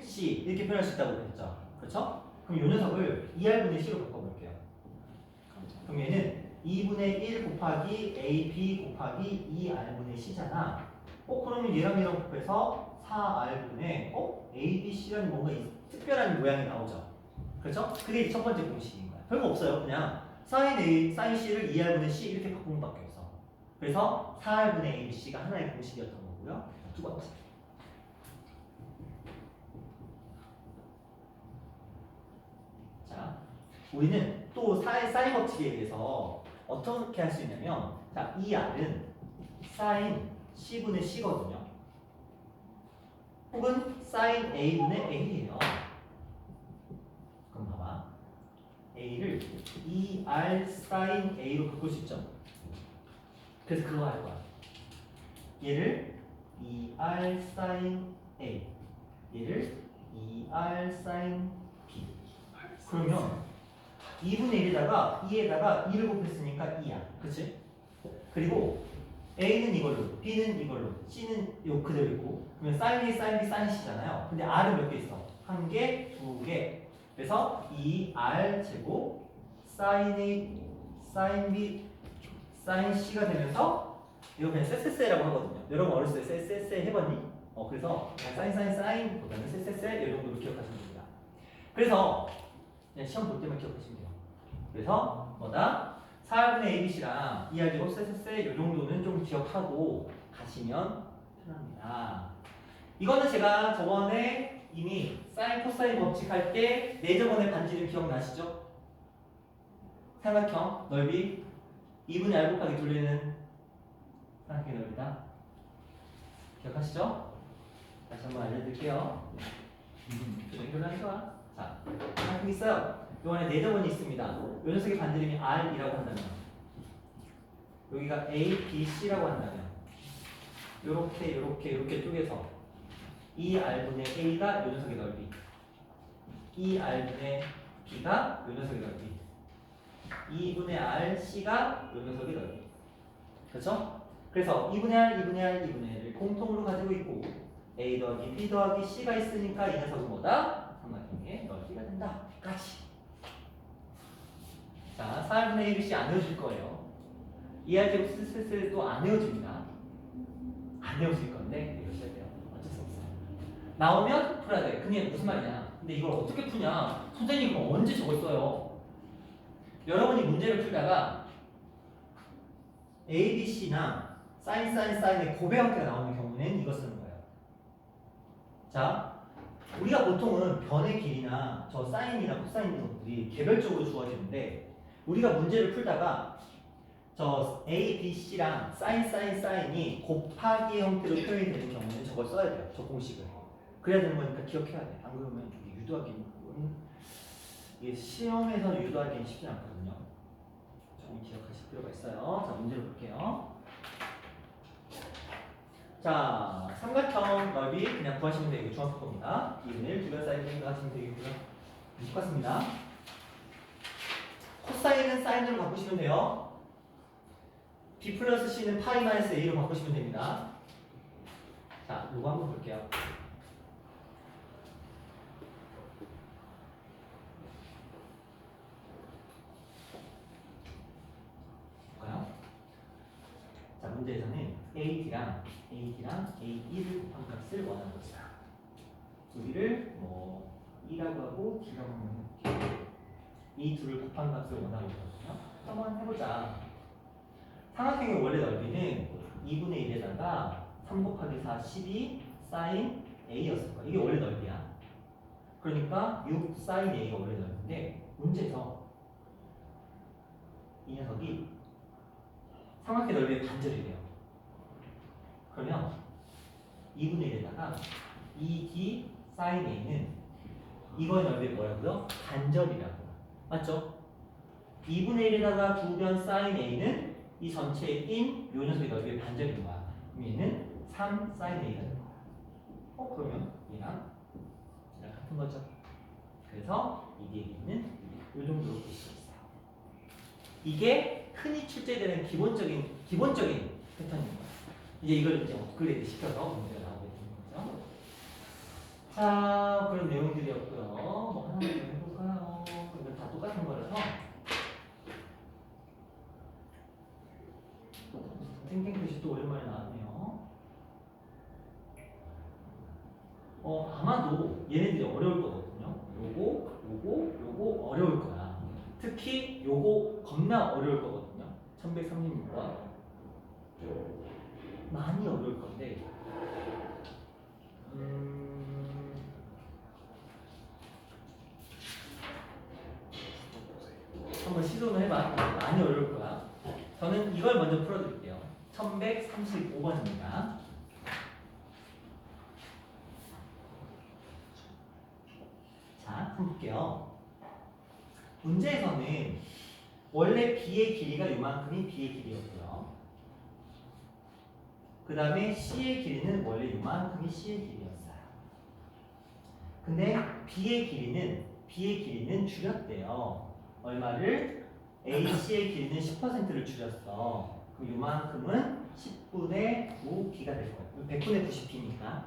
C 이렇게 표현할 수 있다고 그랬죠. 그렇죠? 그럼 이 녀석을 2R분의 C로 바꿔볼게요. 그럼 얘는 2분의 1 곱하기 AB 곱하기 2R분의 C잖아. 그러면 얘랑 곱해서 4R분의 ABC라는 뭔가 특별한 모양이 나오죠. 그렇죠? 그게 이제 첫 번째 공식인 거야. 별거 없어요. 그냥 사인 A, 사인 C를 2R분의 C 이렇게 바꾸는 밖에 없어. 그래서 4R분의 ABC가 하나의 공식이었던 거고요. 두 번째. 자, 우리는 또 사인 법칙에 의해서 어떻게 할 수 있냐면, 자, 이 R은 사인 C분의 C거든요. 혹은 사인 A분의 A예요. 그럼 봐봐. A를 2R 사인 A로 바꿀 수 있죠. 그래서 그거 할 거야. 얘를 2R 사인 A, 얘를 2R 사인 B. 그러면 2분의 1에다가 2에다가 2를 곱했으니까 2야. 그치? 그리고 A는 이걸로, B는 이걸로, C는 요 그대로 있고, 그러면 사인 A, 사인 B, 사인 C잖아요. 근데 R은 몇 개 있어? 한 개, 두 개. 그래서 2R 제곱 사인 A, 사인 B, 사인 C가 되면서 이거 그냥 쎄쎄쎄라고 하거든요. 여러분 어렸을 때 쎄쎄쎄 해봤니? 그래서 사인 보다는 쎄쎄쎄 이 정도로 기억하시면 됩니다. 그래서 그냥 시험 볼 때만 기억하시면 돼요. 그래서 뭐다? 4분의 ABC랑 2R 제곱 쎄쎄쎄 이 정도는 좀 기억하고 가시면 편합니다. 이거는 제가 저번에 이미 사인 코사인 법칙 할 때 저번에 반지름 기억나시죠? 삼각형 넓이 2분의 R 곱하기 둘레는 삼각형의 넓이다. 기억하시죠? 다시 한번 알려드릴게요. 연결하는 거야. 자, 삼각형 있어요. 이번에 내저번이 있습니다. 요 녀석의 반지름이 R이라고 한다면, 여기가 A, B, C라고 한다면, 요렇게 쪼개서 2R분의 A가 요 녀석의 넓이, 2R분의 B가 요 녀석의 넓이, 2분의 R, C가 요 녀석의 넓이. 그렇죠? 그래서 2분의 R, 2분의 R, 2분의 R을 공통으로 가지고 있고 A 더하기 B 더하기 C가 있으니까 이 녀석은 뭐다? 삼각형의 넓이가 된다. 까지. 자, 4분의 ABC 안 외워질 거예요. 2R 제곱 슬슬 또 안 외워집니다. 안 외워질 건데 외우셔야 돼요. 어쩔 수 없어요. 나오면 풀어야 돼. 근데 무슨 말이냐? 근데 이걸 어떻게 푸냐? 선생님 그럼 언제 저걸 써요? 여러분이 문제를 풀다가 A, B, C나 사인의 곱의 형태가 나오는 경우는 이거 쓰는 거예요. 자, 우리가 보통은 변의 길이나 저 사인이나 코사인 녀석들이 개별적으로 주어지는데, 우리가 문제를 풀다가 저 A, B, C랑 사인이 곱하기 형태로 표현이 되는 경우는 저걸 써야 돼요. 저 공식을. 그래야 되는 거니까 기억해야 돼. 안 그러면 이게 유도하기는 이게 시험에서 유도하기는 쉽지 않거든요. 조금 기억하실 필요가 있어요. 자, 문제를 볼게요. 자, 삼각형 넓이 그냥 구하시면 되고 중학교 겁니다. 2분의 1 주변 사이즈인가 하시면 되겠고요. 똑같습니다. 코사인은 사인으로 바꾸시면 돼요. B 플러스 C는 파이 마이너스 A로 바꾸시면 됩니다. 자, 요거 한번 볼게요. 볼까요? 자, 문제에서는 AD랑 A1을 곱한 값을 원하는 거죠. 여기를 뭐 E라고 하고 D라고 하면 이 둘을 곱한 값을 원하고 있거든요. 한번 해보자. 삼각형의 원래 넓이는 2분의 1에다가 3 곱하기 4, 12 사인 A였을 거야. 이게 원래 넓이야. 그러니까 6 사인 A가 원래 넓인데 문제에서 이 녀석이 삼각형 넓이의 반절이래요. 그러면 2분의 1에다가 2D 사인 A는 이거의 넓이 뭐라고요? 반절이라고. 맞죠? 2분의 1에다가 2변 사인 A는 이 전체인 요 녀석의 넓이의 반절인 거야. 그럼 얘는 3 사인 A가 될 거야. 그러면 얘랑 같은 거죠. 그래서 이 뒤에는 이 정도로 볼 수 있어요. 이게 흔히 출제되는 기본적인 패턴인 거예요. 이제 이걸 이제 업그레이드 시켜서 문제가 나오게 되는 거죠. 자, 그런 내용들이었고요. 뭐 하나만 더 해볼까요? 이건 다 똑같은 거라서. 땡땡표시 또 오랜만에 나왔네요. 아마도 얘네들이 어려울 거거든요. 요거 어려울 거야. 특히 요거 겁나 어려울 거거든요. 1136번 많이 어려울 건데 한번 시도는 해봐. 많이 어려울 거야. 저는 이걸 먼저 풀어드릴게요. 1135번입니다. 자, 한번 볼게요. 문제에서는 원래 B의 길이가 요만큼이 B의 길이였고요. 그 다음에 C의 길이는 원래 요만큼이 C의 길이였어요. 근데 B의 길이는 줄였대요. 얼마를? AC의 길이는 10%를 줄였어. 그럼 요만큼은 10분의 9B가 될 거예요. 100분의 90B니까.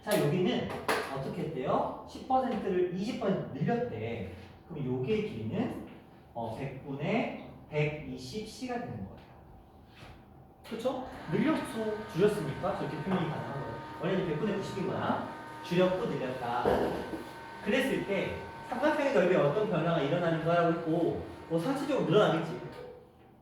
자, 여기는 어떻게 했대요? 10%를 20% 늘렸대. 그럼 요게 길이는 100분의 120C가 되는 거예요. 그렇죠? 늘렸어, 줄였으니까 저렇게 표현이 가능한 거예요. 원래는 100분의 90인 거야. 줄였고 늘렸다. 그랬을 때 삼각형의 넓이에 어떤 변화가 일어나는 거라고 했고 상시적으로 늘어나겠지.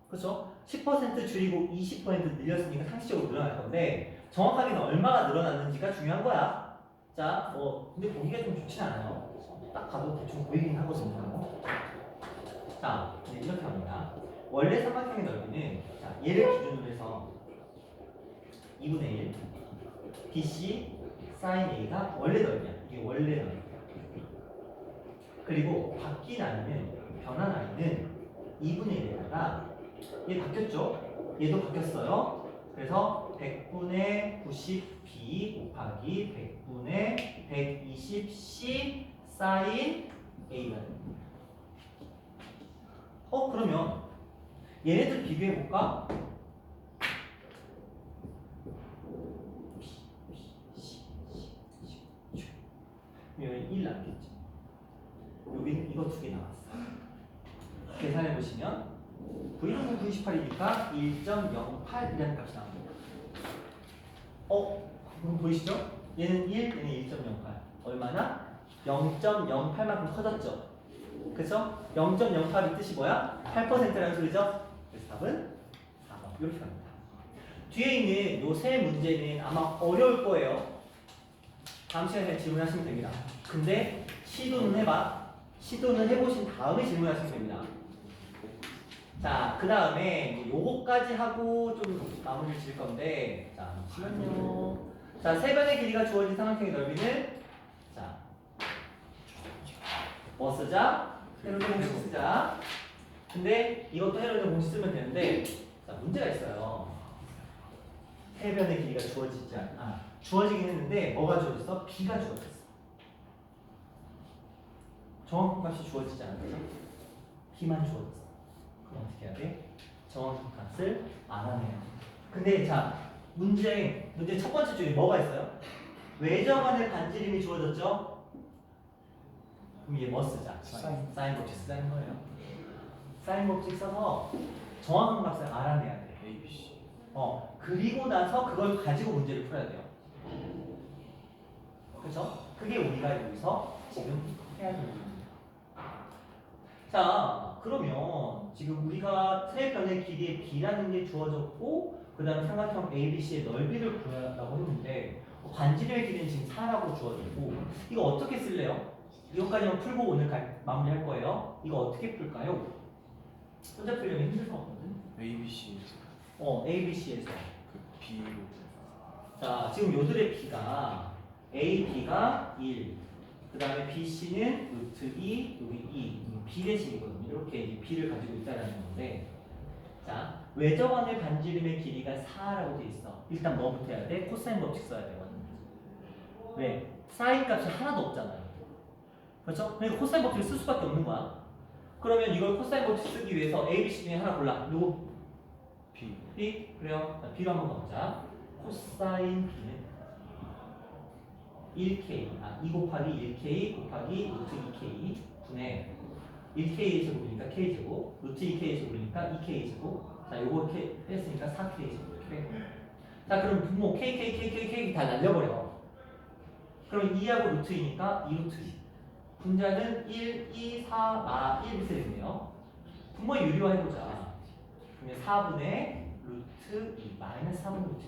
그렇죠? 10% 줄이고 20% 늘렸으니까 상시적으로 늘어날 건데 정확하게는 얼마가 늘어났는지가 중요한 거야. 자, 근데 보기가 좀 좋진 않아요. 딱 봐도 대충 보이긴 하거든요. 자, 이제 이렇게 합니다. 원래 삼각형의 넓이는 자, 얘를 기준으로 해서 2분의 1 BC sin A가 원래 넓이야. 이게 원래 넓이야. 그리고 바뀐 I는 변한 I는 2분의 1에다가 얘 바뀌었죠? 얘도 바뀌었어요. 그래서 100분의 90B 곱하기 100분의 120C sin A가 됩니다. 그러면 얘네들 비교해볼까? 여기 1 남겠지. 여기는 이거 두 개 나왔어. 계산해보시면 V는 98이니까 1.08이라는 값이 나옵니다. 그럼 보이시죠? 얘는 1, 얘는 1.08. 얼마나? 0.08만큼 커졌죠? 그쵸? 0.08의 뜻이 뭐야? 8%라는 소리죠? 그래서 답은 4번. 이렇게 갑니다. 뒤에 있는 요 세 문제는 아마 어려울 거예요. 다음 시간에 질문하시면 됩니다. 근데 시도는 해봐. 시도는 해보신 다음에 질문하시면 됩니다. 자, 그 다음에 요거까지 하고 좀 마무리를 질 건데, 자, 잠시만요. 자, 세 변의 길이가 주어진 삼각형의 넓이는, 자, 뭐 쓰자? 헤로드 공식 쓰자. 근데 이것도 헤로드 공식 쓰면 되는데, 자, 문제가 있어요. 세 변의 길이가 주어지긴 했는데, 뭐가 주어졌어? B가 주어졌어. 정확한 값이 주어지지 않았죠? B만 주어졌어. 그럼 어떻게 해야 돼? 정확한 값을 알아내야 돼. 근데 자, 문제 첫 번째 중에 뭐가 있어요? 외정원의 반지름이 주어졌죠? 그럼 얘 뭐 쓰자? 사인 법칙 쓰자는 거예요. 사인 법칙 써서 정확한 값을 알아내야 돼. A, B, C. 그리고 나서 그걸 가지고 문제를 풀어야 돼요. 그렇죠? 그게 우리가 여기서 지금 해야 되는 거예요. 자, 그러면 지금 우리가 세변의 길이에 b라는 게 주어졌고 그 다음에 삼각형 ABC의 넓이를 구하라고 했는데 반지름의 길이는 지금 4라고 주어졌고 이거 어떻게 쓸래요? 이것까지만 풀고 오늘 마무리할 거예요. 이거 어떻게 풀까요? 혼자 풀려면 힘들 것 같거든. ABC에서 ABC에서 그 B로. 자, 지금 요들의 b가 A, B가 1, 그 다음에 BC는 루트 2, 여기 2, 비례식이거든요. 이렇게 이제 B를 가지고 있다는 건데, 자, 외접원의 반지름의 길이가 4라고 돼 있어. 일단 뭐부터 해야 돼? 코사인 법칙 써야 되거든. 왜? 사인 값이 하나도 없잖아요. 그렇죠? 그러니까 코사인 법칙을 쓸 수밖에 없는 거야. 그러면 이걸 코사인 법칙 쓰기 위해서 A, B, C 중에 하나 골라. 누구? B. B? 그래요. 자, B로 한번 가보자. 코사인 B는 1K, 2 곱하기 1K 곱하기 루트 2K 분의 1K 제곱이니까 K 제곱, 루트 2K 제곱이니까 2K 제곱. 자, 요거 이렇게 했으니까 4K 제곱 이렇게 된 거예요. 자, 그럼 분모 K 다 날려버려. 그럼 2하고 루트 2니까 2 루트 2. 분자는 1, 2, 4, 1 이렇게 되네요. 분모 유리화해보자. 그러면 4분의 루트 2 마이너스 4분의 루트 2.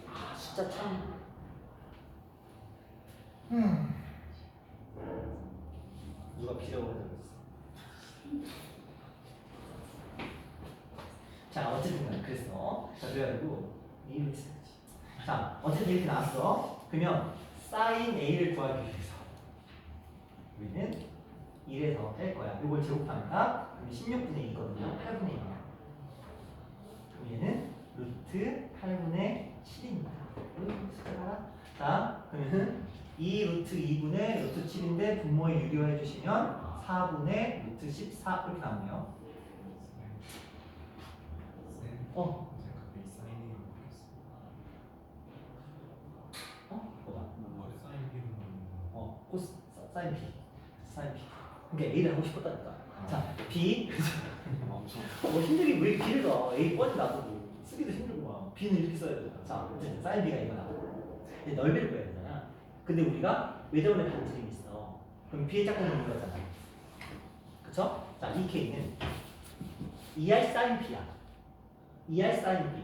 아, 진짜 참. 누가 비려고 해서 그랬어. 자, 어쨌든 그랬어. 자, 그래가지고 이를 써야지. 자, 어쨌든 이렇게 나왔어. 그러면 사인 A를 구하기 위해서 우리는 1에서 뺄 거야. 이걸 제곱하니까 그럼 16분의 2거든요. 8분의 2야. 그럼 얘는 루트 8분의 7입니다. 숫자가. 자, 그러면 2 루트 2분의 루트 7인데 분모에 유리화해 주시면 4분의 루트 14 이렇게 나오네요. 뭐가? 코스 사인 B. 사인 B. 그러니까 A를 하고 싶었다니까. 자, B. 힘들게 왜 B를 넣어? A 뻔히 놔두고 쓰기도 힘들고 막. B는 이렇게 써야 돼. 자, 어쨌든 사인 B가 이거다. 이제 넓이를 구해야 되잖아. 근데 우리가 외접원의 반지름이 있어. 그럼 B의 짝꿍은 이거잖아. 그쵸? 자, 이 K는 2R 사인 B야. 2R 사인 B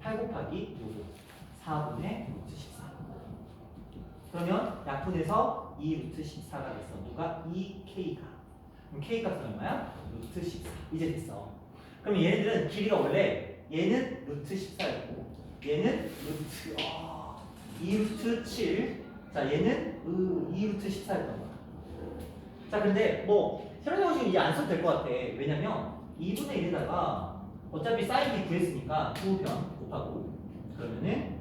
8 곱하기 요거 4분의 루트 14. 그러면 약분해서 2 루트 14가 됐어. 누가? 2K가. 그럼 K 값은 얼마야? 루트 14. 이제 됐어. 그럼 얘네들은 길이가 원래 얘는 루트 14였고 얘는 루트 2 루트 7. 자, 얘는 2 루트 14였던 거야. 자, 근데 뭐 세로의 형식은 이제 안 써도 될 것 같아. 왜냐면 2분의 1에다가 어차피 사인 B 구했으니까 2변 곱하고 그러면은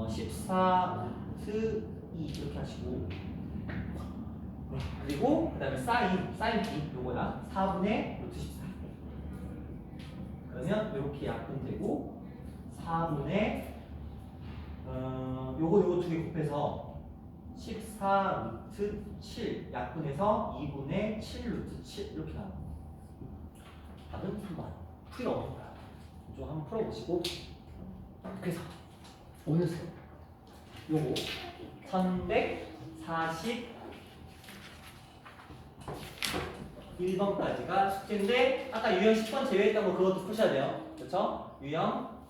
14 루트 2 이렇게 하시고 네. 그리고 그 다음에 사인 B 요거야 4분의 루트 14. 그러면 이렇게 약분되고 4분의 요거 두 개 곱해서 14 루트 7 약분해서 2분의 7 루트 7 이렇게 나와요. 답은 3번. 풀이가 어려운 거야. 좀 한번 풀어보시고. 그래서 오늘 수 요거 1141번까지가 숙제인데 아까 유형 10번 제외했던 거 그것도 푸셔야 돼요. 그렇죠? 유형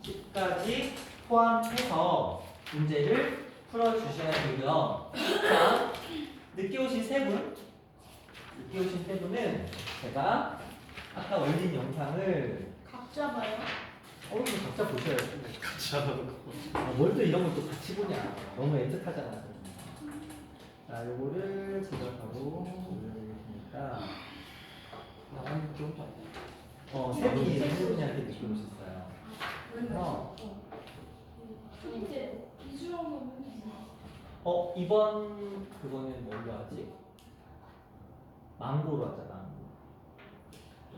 10까지 포함해서 문제를 풀어주셔야 되고요. 자, 늦게 오신 세 분은 제가 아까 올린 영상을 각자 봐요. 이거 각자 보셔야지. 같이 하다 놓고. 뭘 또 이런 걸 또 같이 보냐. 너무 애틋하잖아. 자, 요거를 제가 바로 올려드리니까 나만 좀 봐. 세 분한테 늦게 오셨어요. 그래서 이제 이주영은 이번 그거는 뭘로 하지? 망고로 하자,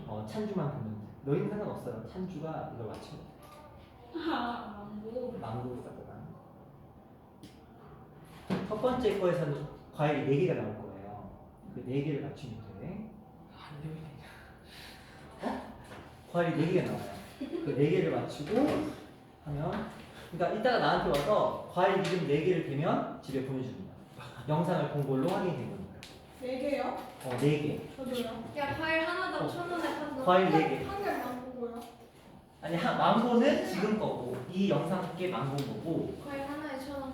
망고. 찬주만 보면 돼. 너희는 상관없어요. 찬주가 이걸 맞추면 돼. 망고로 썼거든. 첫 번째 거에서는 과일이 4개가 나올 거예요. 그 4개를 맞추면 돼. 과일이 4개가 나와요. 그 4개를 맞추고 하면, 그러니까 이따가 나한테 와서 과일 이름 4개를 대면 집에 보내줍니다. 영상을 본 걸로 확인해 보는 거야. 4개요? 4개. 저도요. 야 과일 하나당 1,000원에 판다. 과일 4개. 한 개만 보고요. 아니, 망고는 지금 거고, 이 영상 게 망고인 거고, 과일 하나에 1,000원.